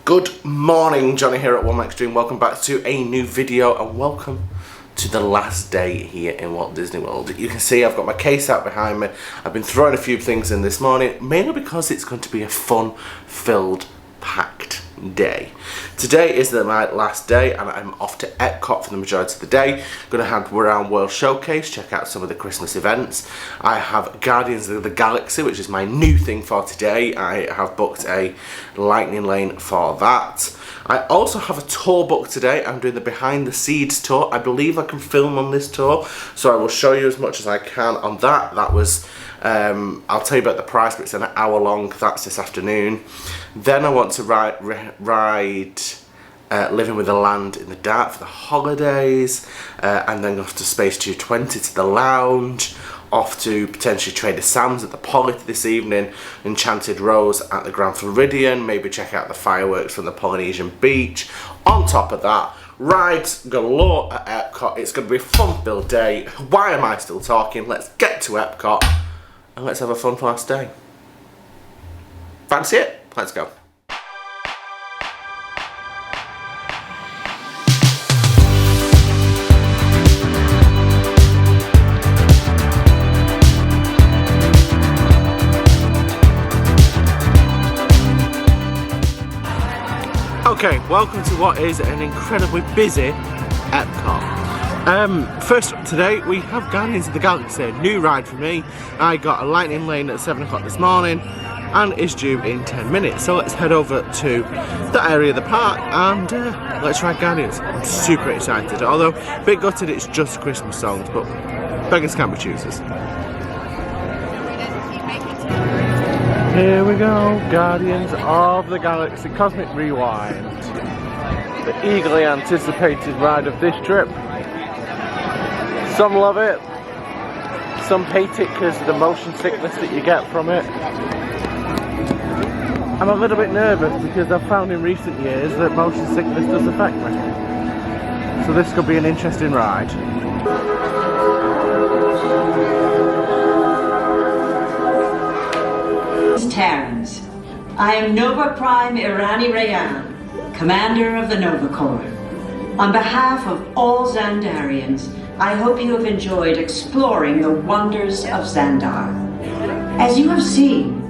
Good morning, Jonny here at Manc. Welcome back to a new video and welcome to the last day here in Walt Disney World. You can see I've got my case out behind me. I've been throwing a few things in this morning, mainly because it's going to be a fun-filled, packed day. Today is my last day and I'm off to Epcot for the majority of the day. Going to head around World Showcase, check out some of the Christmas events. I have Guardians of the Galaxy, which is my new thing for today. I have booked a lightning lane for that. I also have a tour booked today. I'm doing the behind the scenes tour. I believe I can film on this tour, so I will show you as much as I can on that. That was I'll tell you about the price, but it's an hour long. That's this afternoon. Then I want to ride Living with the Land in the Dark for the holidays, and then off to Space 220 to the lounge, off to potentially Trader Sam's at the Poly this evening, Enchanted Rose at the Grand Floridian, maybe check out the fireworks from the Polynesian beach. On top of that, rides galore at Epcot. It's going to be a fun-filled day. Why am I still talking? Let's get to Epcot and let's have a fun last day. Fancy it? Let's go. Okay, welcome to what is an incredibly busy Epcot. First up today we have Guardians of the Galaxy, a new ride for me. I got a lightning lane at 7 o'clock this morning and it's due in 10 minutes. So let's head over to that area of the park and let's ride Guardians. I'm super excited, although a bit gutted it's just Christmas songs, but beggars can't be choosers. Here we go, Guardians of the Galaxy Cosmic Rewind. The eagerly anticipated ride of this trip. Some love it, some hate it because of the motion sickness that you get from it. I'm a little bit nervous because I've found in recent years that motion sickness does affect me. So this could be an interesting ride. Terrans. I am Nova Prime Irani Rayan, Commander of the Nova Corps. On behalf of all Xandarians, I hope you have enjoyed exploring the wonders of Xandar. As you have seen,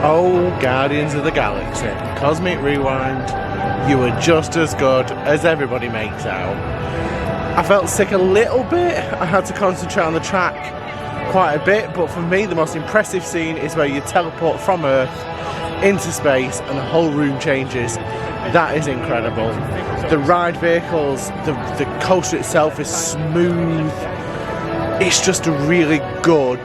Oh, Guardians of the Galaxy, Cosmic Rewind, you were just as good as everybody makes out. I felt sick a little bit, I had to concentrate on the track quite a bit, but for me the most impressive scene is where you teleport from Earth into space and the whole room changes. That is incredible. The ride vehicles, the coaster itself is smooth. It's just a really good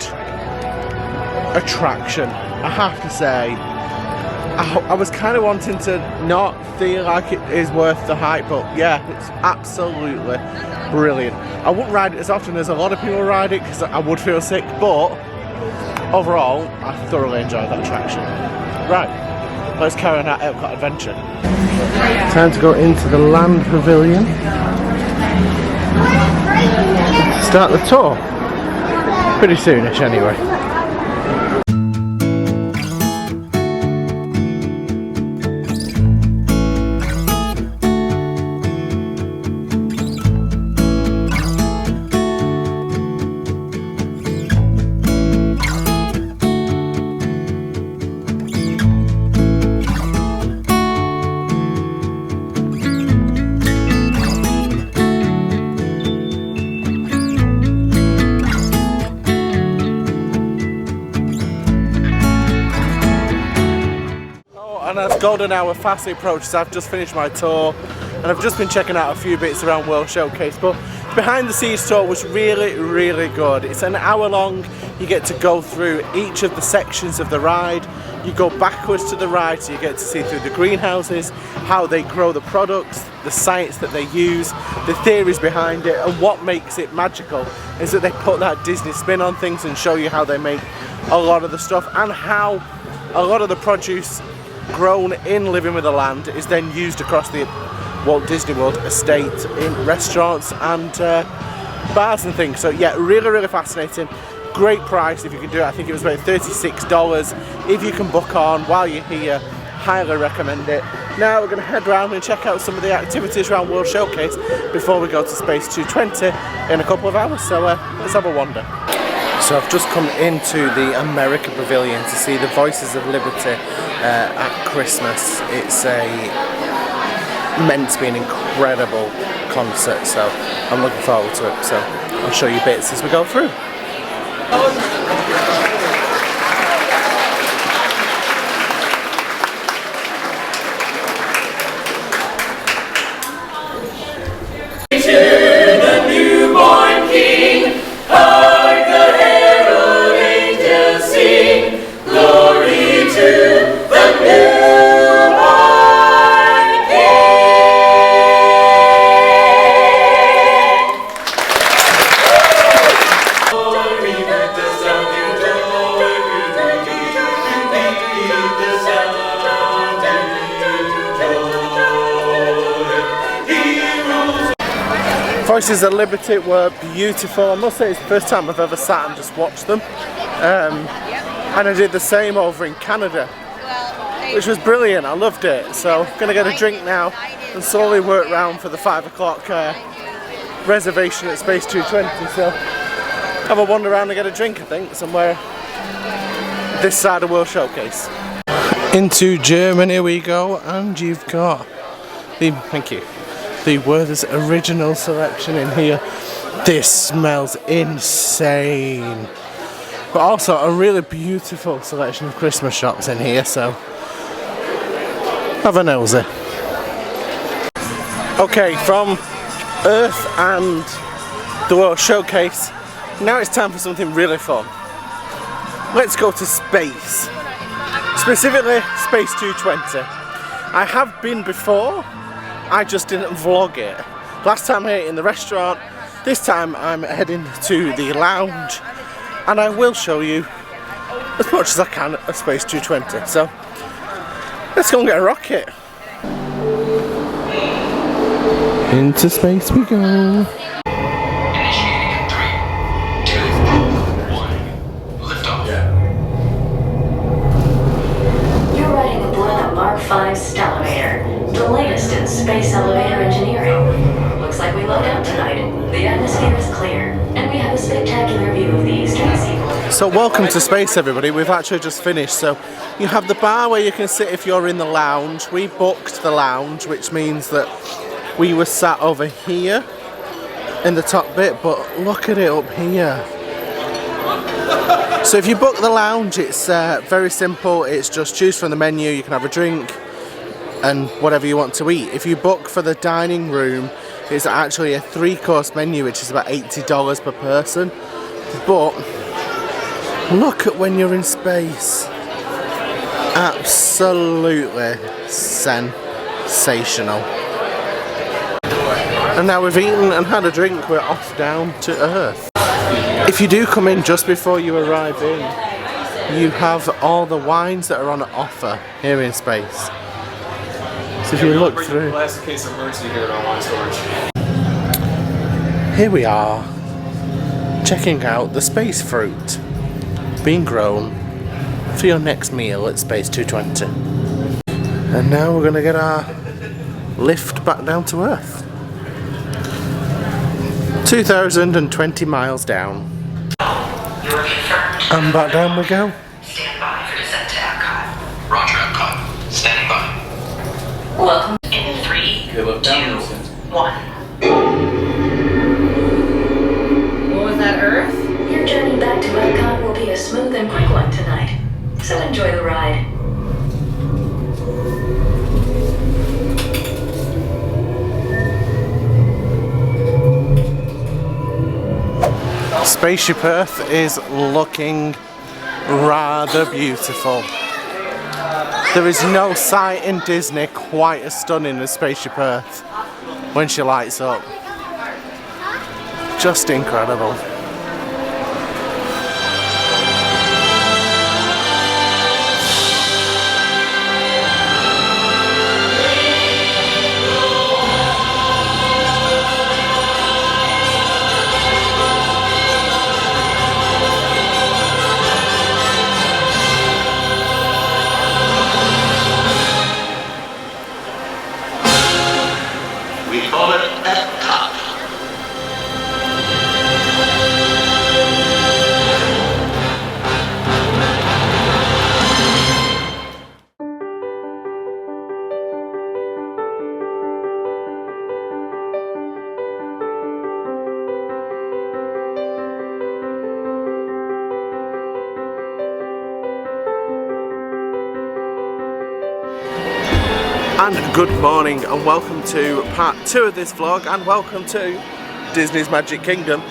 attraction. I have to say, I was kind of wanting to not feel like it is worth the hype, but yeah, it's absolutely brilliant. I wouldn't ride it as often as a lot of people ride it because I would feel sick, but overall, I thoroughly enjoyed that attraction. Right, let's carry on our Epcot adventure. Time to go into the land pavilion. Start the tour. Pretty soonish anyway. And as golden hour fastly approaches, I've just finished my tour and I've just been checking out a few bits around World Showcase, but behind the scenes tour was really good. It's an hour long. You get to go through each of the sections of the ride. You go backwards to the ride, so you get to see through the greenhouses, how they grow the products, the science that they use, the theories behind it, and what makes it magical is that they put that Disney spin on things and show you how they make a lot of the stuff, and how a lot of the produce grown in Living with the Land is then used across the Walt Disney World estate in restaurants and bars and things. So yeah, really fascinating. Great price if you can do it. I think it was about $36 if you can book on while you're here. Highly recommend it. Now we're going to head around and check out some of the activities around World Showcase before we go to Space 220 in a couple of hours. So let's have a wander. So I've just come into the America Pavilion to see the Voices of Liberty at Christmas. It's meant to be an incredible concert, so I'm looking forward to it. So I'll show you bits as we go through. Voices of Liberty were beautiful. I must say it's the first time I've ever sat and just watched them. And I did the same over in Canada, which was brilliant. I loved it. So I'm going to get a drink now and slowly work round for the 5 o'clock reservation at Space 220. So have a wander around and get a drink, I think, somewhere this side of World Showcase. Into Germany we go, and you've got the, thank you, the Werther's original selection in here. This smells insane. But also a really beautiful selection of Christmas shops in here, so have a nosy. Okay, from Earth and the World Showcase, now it's time for something really fun. Let's go to space. Specifically, Space 220. I have been before, I just didn't vlog it. Last time I ate in the restaurant, this time I'm heading to the lounge, and I will show you as much as I can of Space 220. So let's go and get a rocket. Into space we go. Initiating in 3, 2, 1. Liftoff. You're riding aboard the Mark V Stellarator, the latest in space elevator engineering. Looks like we load out tonight. The atmosphere is clear, and we have a spectacular view of the eastern seaboard. So welcome to space, everybody. We've actually just finished. So you have the bar where you can sit if you're in the lounge. We booked the lounge, which means that we were sat over here in the top bit, but look at it up here. So if you book the lounge, it's very simple. It's just choose from the menu. You can have a drink and whatever you want to eat. If you book for the dining room, it's actually a 3-course menu, which is about $80 per person. But look at when you're in space. Absolutely sensational. And now we've eaten and had a drink, we're off down to Earth. If you do come in just before you arrive in, you have all the wines that are on offer here in space. So if you look through, Last case of emergency here at our wine storage. here we are, checking out the space fruit being grown for your next meal at Space 220. And now we're going to get our lift back down to Earth. 2,020 miles down. And back down we go. Stand by for descent to Epcot. Roger, Epcot. Standing by. Welcome in 3, 2, 1. What was that, Earth? Your journey back to Epcot will be a smooth and quick one tonight, so enjoy the ride. Spaceship Earth is looking rather beautiful. There is no sight in Disney quite as stunning as Spaceship Earth when she lights up. Just incredible. And good morning and welcome to part 2 of this vlog, and welcome to Disney's Magic Kingdom.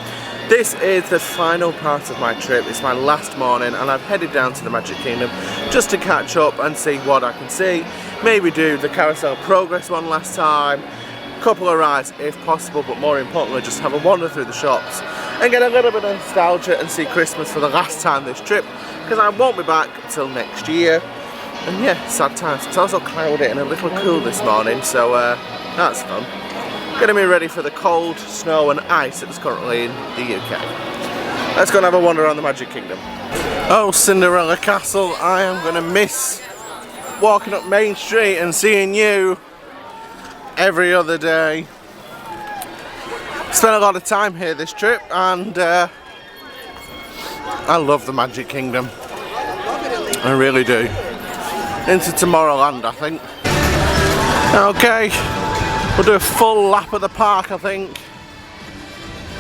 This is the final part of my trip. It's my last morning and I've headed down to the Magic Kingdom just to catch up and see what I can see. Maybe do the Carousel Progress one last time, a couple of rides if possible, but more importantly just have a wander through the shops and get a little bit of nostalgia and see Christmas for the last time this trip, because I won't be back till next year. And yeah, sad times. It's also cloudy and a little cool this morning, so that's fun. Getting me ready for the cold, snow and ice that's currently in the UK. Let's go and have a wander around the Magic Kingdom. Oh, Cinderella Castle, I am going to miss walking up Main Street and seeing you every other day. Spent a lot of time here this trip and I love the Magic Kingdom. I really do. Into Tomorrowland, I think. Okay, we'll do a full lap of the park, I think,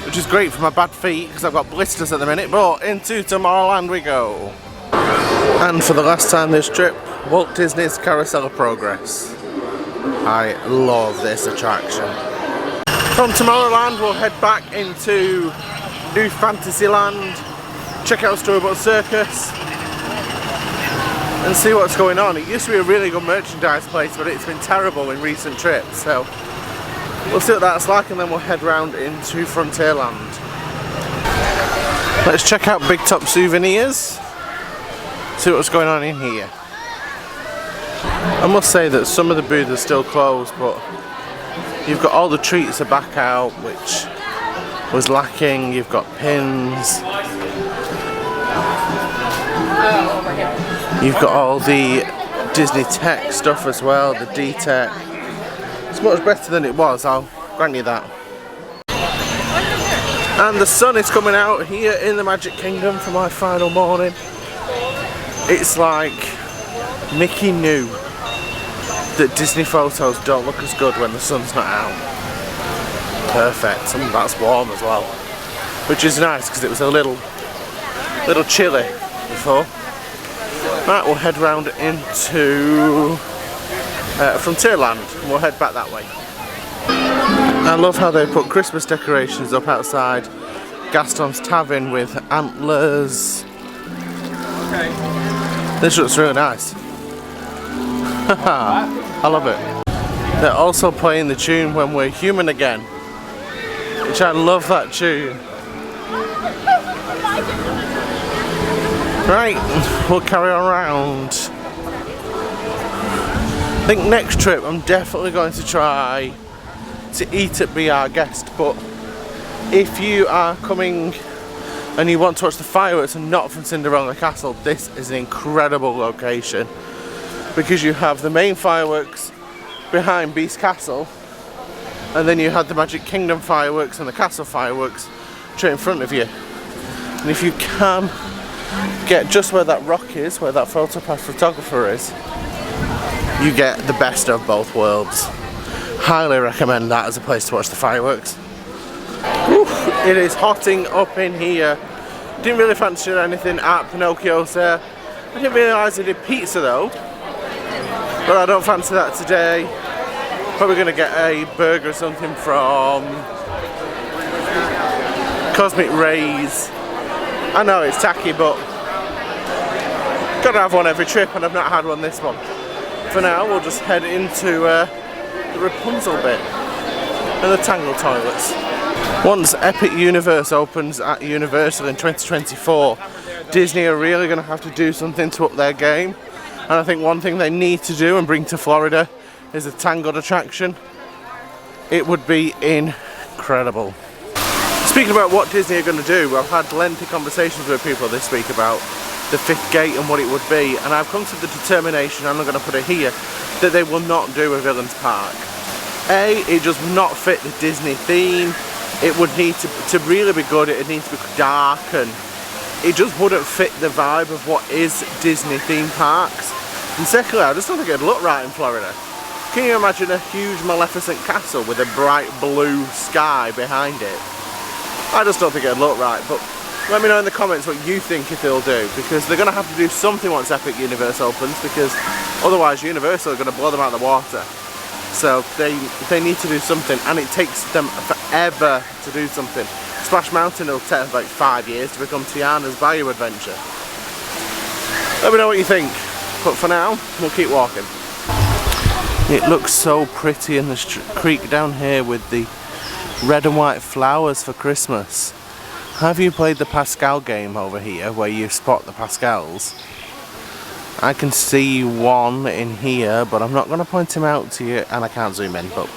which is great for my bad feet because I've got blisters at the minute, but into Tomorrowland we go. And for the last time this trip, Walt Disney's Carousel of Progress. I love this attraction. From Tomorrowland we'll head back into New Fantasyland, check out Storybook Circus and see what's going on. It used to be a really good merchandise place, but it's been terrible in recent trips, so we'll see what that's like, and then we'll head round into Frontierland. Let's check out Big Top Souvenirs, see what's going on in here. I must say that some of the booths are still closed, but you've got all the treats are back out, which was lacking. You've got pins. You've got all the Disney Tech stuff as well, the D-Tech. It's much better than it was, I'll grant you that. And the sun is coming out here in the Magic Kingdom for my final morning. It's like Mickey knew that Disney photos don't look as good when the sun's not out. Perfect, and that's warm as well, which is nice because it was a little chilly before. Right, we'll head round into Frontierland and we'll head back that way. I love how they put Christmas decorations up outside Gaston's Tavern with antlers. This looks really nice. I love it. They're also playing the tune When We're Human Again, which I love that tune. Right, we'll carry on around. I think next trip I'm definitely going to try to eat at Be Our Guest, but if you are coming and you want to watch the fireworks and not from Cinderella Castle, this is an incredible location because you have the main fireworks behind Beast Castle and then you have the Magic Kingdom fireworks and the castle fireworks straight in front of you. And if you can get just where that rock is, where that photopath photographer is, you get the best of both worlds. Highly recommend that as a place to watch the fireworks. Oof, it is hotting up in here. Didn't really fancy anything at Pinocchio's there. I didn't realise they did pizza though, but I don't fancy that today. Probably going to get a burger or something from Cosmic Rays. I know it's tacky, but gotta have one every trip, and I've not had one this one. For now, we'll just head into the Rapunzel bit and the Tangle toilets. Once Epic Universe opens at Universal in 2024, Disney are really going to have to do something to up their game. And I think one thing they need to do and bring to Florida is a Tangled attraction. It would be incredible. Speaking about what Disney are going to do, I've had lengthy conversations with people this week about the fifth gate and what it would be, and I've come to the determination, and I'm going to put it here, that they will not do a Villains Park. A, it does not fit the Disney theme. It would need to really be good, it needs to be dark, and it just wouldn't fit the vibe of what is Disney theme parks. And secondly, I just don't think it'd look right in Florida. Can you imagine a huge Maleficent castle with a bright blue sky behind it? I just don't think it'd look right, but Let me know in the comments what you think if they'll do, because they're going to have to do something once Epic Universe opens, because otherwise Universal are going to blow them out of the water. So they need to do something, and it takes them forever to do something. Splash Mountain will take about 5 years to become Tiana's Bayou Adventure. Let me know what you think, but for now we'll keep walking. It looks so pretty in the creek down here with the red and white flowers for Christmas. Have you played the Pascal game over here where you spot the Pascals? I can see one in here, but I'm not going to point him out to you, and I can't zoom in, but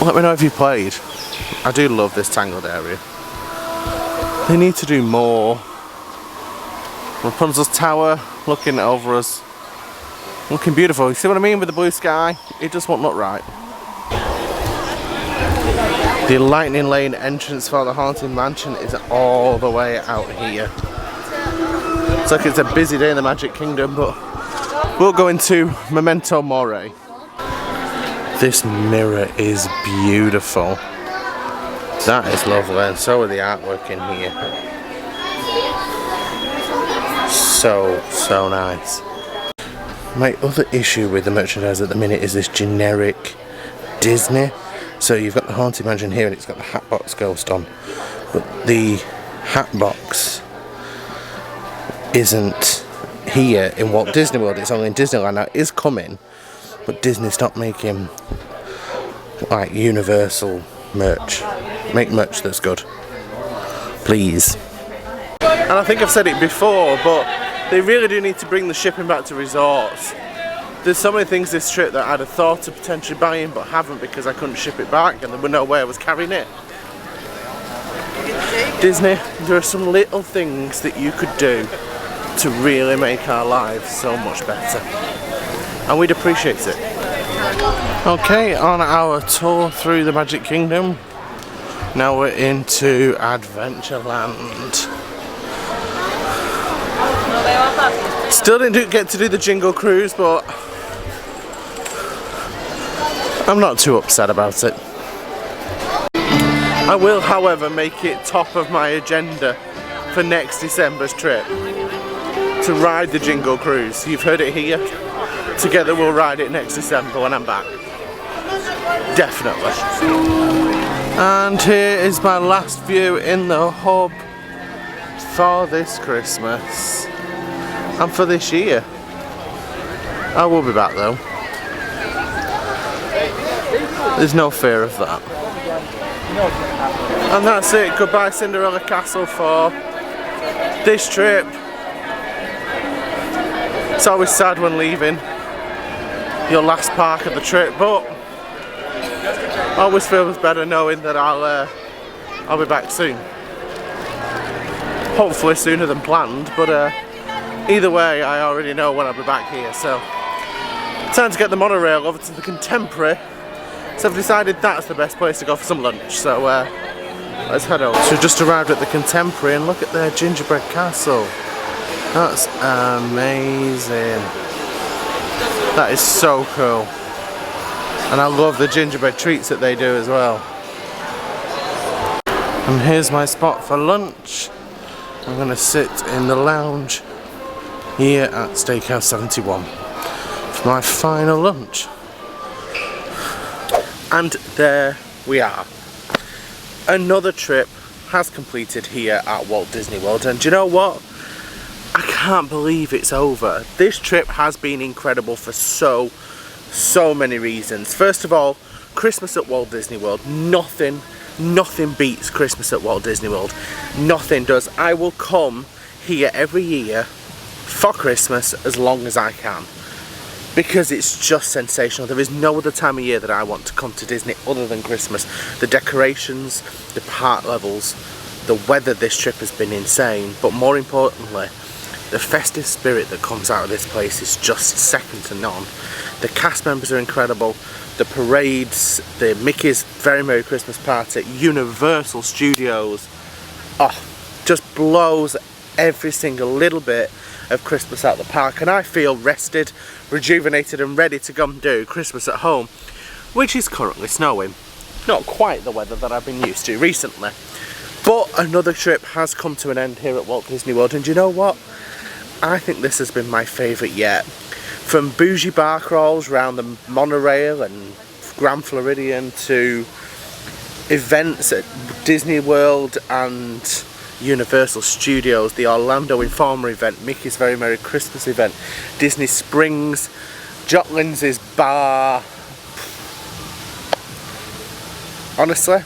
let me know if you played. I do love this tangled area. They need to do more. Rapunzel's tower looking over us, looking beautiful. You see what I mean with the blue sky? It just won't look right. The Lightning Lane entrance for the Haunted Mansion is all the way out here. It's like it's a busy day in the Magic Kingdom, but we'll go into Memento Mori. This mirror is beautiful. That is lovely, and so are the artwork in here. So nice. My other issue with the merchandise at the minute is this generic Disney. So you've got the Haunted Mansion here and it's got the Hatbox Ghost on, but the Hatbox isn't here in Walt Disney World, it's only in Disneyland. Now it is coming, but Disney stopped making like Universal merch. Make merch that's good, please. And I think I've said it before, but they really do need to bring the shipping back to resorts. There's so many things this trip that I'd have thought of potentially buying but haven't because I couldn't ship it back and there was no way I was carrying it. Disney, there are some little things that you could do to really make our lives so much better, and we'd appreciate it. Okay, on our tour through the Magic Kingdom, now we're into Adventureland. Still didn't get to do the Jingle Cruise, but I'm not too upset about it. I will, however, make it top of my agenda for next December's trip to ride the Jingle Cruise. You've heard it here. Together we'll ride it next December when I'm back. Definitely. And here is my last view in the hub for this Christmas and for this year. I will be back though. There's no fear of that. And that's it. Goodbye Cinderella Castle for this trip. It's always sad when leaving your last park of the trip, but always feels better knowing that I'll be back soon. Hopefully sooner than planned, but either way I already know when I'll be back here. So time to get the monorail over to the Contemporary. So I've decided that's the best place to go for some lunch, so let's head over. So just arrived at the Contemporary and look at their gingerbread castle. That's amazing. That is so cool. And I love the gingerbread treats that they do as well. And here's my spot for lunch. I'm going to sit in the lounge here at Steakhouse 71 for my final lunch. And there we are. Another trip has completed here at Walt Disney World, and do you know what? I can't believe it's over. This trip has been incredible for so many reasons. First of all, Christmas at Walt Disney World. Nothing beats Christmas at Walt Disney World. Nothing does. I will come here every year for Christmas as long as I can, because it's just sensational. There is no other time of year that I want to come to Disney other than Christmas. The decorations, the park levels, the weather this trip has been insane, but more importantly, the festive spirit that comes out of this place is just second to none. The cast members are incredible, the parades, the Mickey's Very Merry Christmas Party, Universal Studios, just blows every single little bit of Christmas out the park, and I feel rested, rejuvenated and ready to go and do Christmas at home, which is currently snowing. Not quite the weather that I've been used to recently, But another trip has come to an end here at Walt Disney World, and you know what? I think this has been my favourite yet. From bougie bar crawls around the monorail and Grand Floridian to events at Disney World and Universal Studios, the Orlando Informer event, Mickey's Very Merry Christmas event, Disney Springs, Jock Lindsay's bar. Honestly,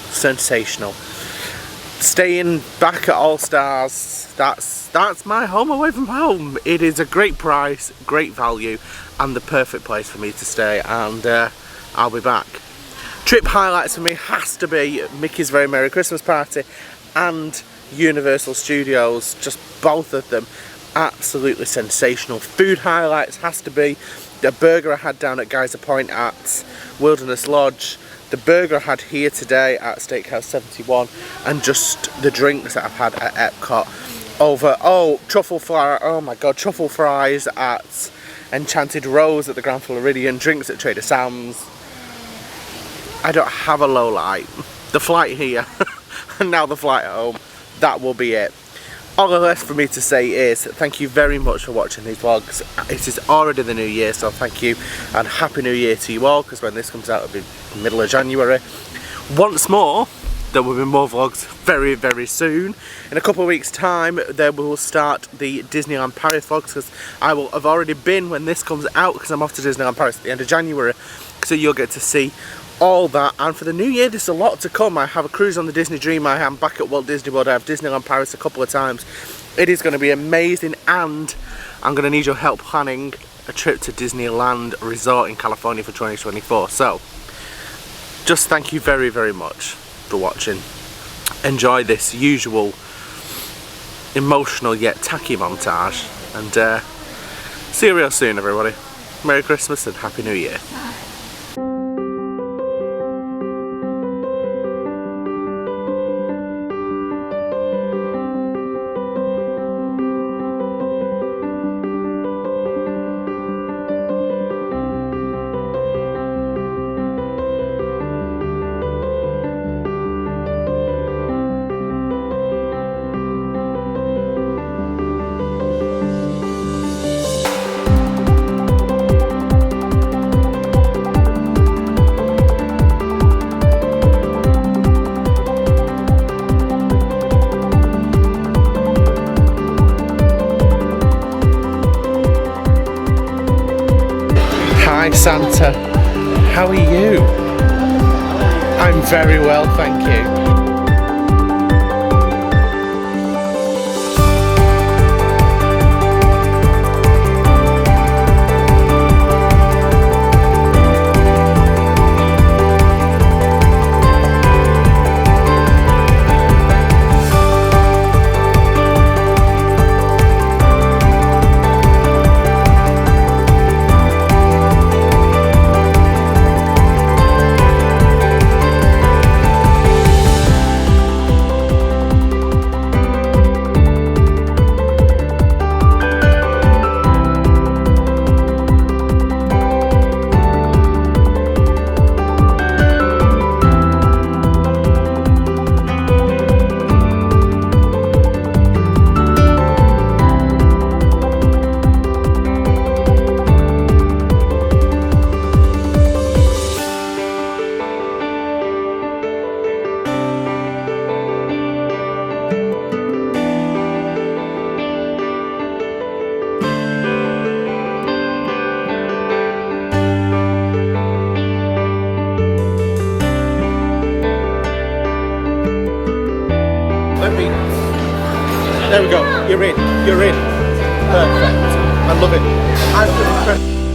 sensational. Staying back at All Stars, that's my home away from home. It is a great price, great value, and the perfect place for me to stay, and I'll be back. Trip highlights for me has to be Mickey's Very Merry Christmas Party and Universal Studios, just both of them absolutely sensational. Food highlights has to be the burger I had down at Geyser Point at Wilderness Lodge, the burger I had here today at Steakhouse 71, and just the drinks that I've had at Epcot truffle fry, oh my god, truffle fries at Enchanted Rose at the Grand Floridian, drinks at Trader Sam's. I don't have a low light. The flight here and now the flight at home, that will be it. All the left for me to say is thank you very much for watching these vlogs. It is already the new year, so thank you and Happy New Year to you all, because when this comes out it'll be middle of January. Once more, there will be more vlogs very, very soon. In a couple of weeks' time, there will start the Disneyland Paris vlogs, because I will have already been when this comes out, because I'm off to Disneyland Paris at the end of January. So you'll get to see all that. And for the new year, there's a lot to come. I have a cruise on the Disney Dream. I am back at Walt Disney World. I have Disneyland Paris a couple of times. It is going to be amazing, and I'm going to need your help planning a trip to Disneyland Resort in California for 2024. So just thank you very, very much for watching. Enjoy this usual emotional yet tacky montage, and see you real soon, everybody. Merry Christmas and Happy New Year. Hi Santa, how are you? I'm very well, thank you. There we go, you're in, perfect, I love it.